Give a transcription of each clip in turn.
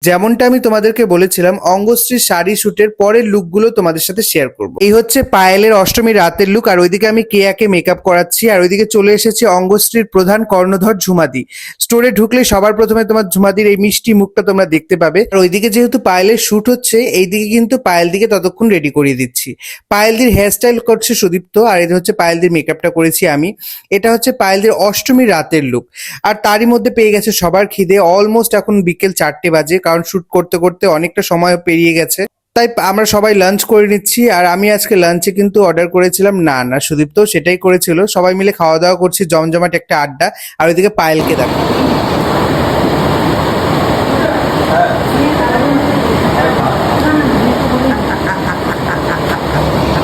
যেমনটা আমি তোমাদেরকে বলেছিলাম অঙ্গশ্রীর শাড়ি শুটের পরের লুকগুলো তোমাদের সাথে শেয়ার করব। এই হচ্ছে পায়েলের অষ্টমী রাতের লুক, আর ওইদিকে আমি কেয়াকে মেকআপ করাচ্ছি, আর ওইদিকে চলে এসেছে অঙ্গশ্রীর প্রধান কর্ণধর ঝুমাদি। স্টোরে ঢুকলে সবার প্রথমে তোমার ঝুমাদির এই মিষ্টি মুখটা তোমরা দেখতে পাবে। আর ওইদিকে যেহেতু পায়েলের শুট হচ্ছে, এইদিকে কিন্তু পায়েল দিকে ততক্ষণ রেডি করিয়ে দিচ্ছি। পায়েলদির হেয়ারস্টাইল করছে সুদীপ্ত, আর এটা হচ্ছে পায়েলদির মেকআপটা করেছি আমি। এটা হচ্ছে পায়েলদির অষ্টমী রাতের লুক। আর তারই মধ্যে পেয়ে গেছে সবার খিদে। অলমোস্ট এখন বিকেল 4টে বাজে, কারণ শুট করতে করতে অনেকটা সময় পেরিয়ে গেছে। তাই আমরা সবাই লাঞ্চ করে নিচ্ছি। আর আমি আজকে লাঞ্চে কিন্তু অর্ডার করেছিলাম না সুদীপ্ত সেটাই করেছিল। সবাই মিলে খাওয়া দাওয়া করছি, জমজমাট একটা আড্ডা। আর ওইদিকে পায়েলকে দেখো।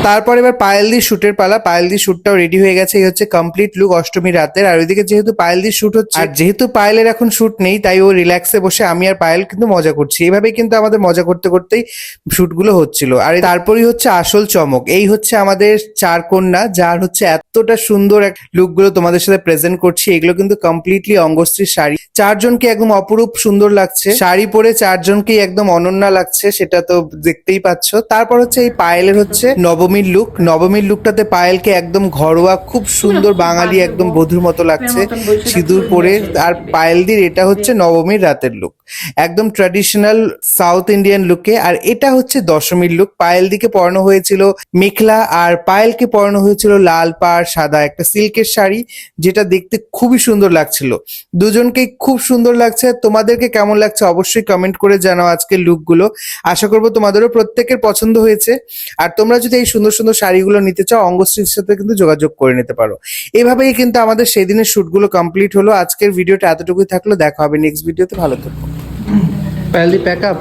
তারপর এবার পায়েলদির শুটের পালা। পায়েলদির শুটটাও রেডি হয়ে গেছে। এই হচ্ছে কমপ্লিট লুক অষ্টমী রাতের। আর ওইদিকে যেহেতু পায়েলদির শুট হচ্ছে, আর যেহেতু পায়েলের এখন শুট নেই, তাই ও রিল্যাক্সে বসে আমি আর পায়েল কিন্তু মজা করছি। এইভাবেই কিন্তু আমাদের মজা করতে করতেই শুটগুলো হচ্ছিল। আর তারপরই হচ্ছে আসল চমক। এই হচ্ছে আমাদের চার কন্যা, যার হচ্ছে এতটা সুন্দর এক লুকগুলো তোমাদের সাথে প্রেজেন্ট করছি। এগুলো কিন্তু কমপ্লিটলি অঙ্গশ্রীর শাড়ি। চারজনকে একদম অপরূপ সুন্দর লাগছে। শাড়ি পরে চারজনকেই একদম অনন্যা লাগছে, সেটা তো দেখতেই পাচ্ছ। তারপর হচ্ছে এই পায়েলের হচ্ছে নবমীর লুক। নবমীর লুকটাতে পায়েলকে একদম ঘরোয়া খুব সুন্দর বাঙালি একদম বধূর মতো লাগছে, সিঁদুর পরে। আর পায়েলদির এটা হচ্ছে নবমীর রাতের লুক, একদম ট্র্যাডিশনাল সাউথ ইন্ডিয়ান লুকে। আর এটা হচ্ছে দশমীর লুক। পায়েলদিকে পরানো হয়েছিল মেখলা, আর পায়েলকে পরানো হয়েছিল লাল পাড় সাদা একটা সিল্কের শাড়ি, যেটা দেখতে খুবই সুন্দর লাগছিল। দুজনকেই খুব সুন্দর লাগছে। তোমাদেরকে কেমন লাগছে অবশ্যই কমেন্ট করে জানাও আজকের লুকগুলো। আশা করবো তোমাদেরও প্রত্যেকের পছন্দ হয়েছে। আর তোমরা যদি এই সুন্দর সুন্দর শাড়িগুলো নিতে চাও, অঙ্গশ্রীর সাথে কিন্তু যোগাযোগ করে নিতে পারো। এভাবেই কিন্তু আমাদের সেই দিনের শুটগুলো কমপ্লিট হলো। আজকের ভিডিওটা এতটুকুই থাকলো, দেখা হবে নেক্সট ভিডিওতে। ভালো থাকো। পায়েলদি প্যাক আপ।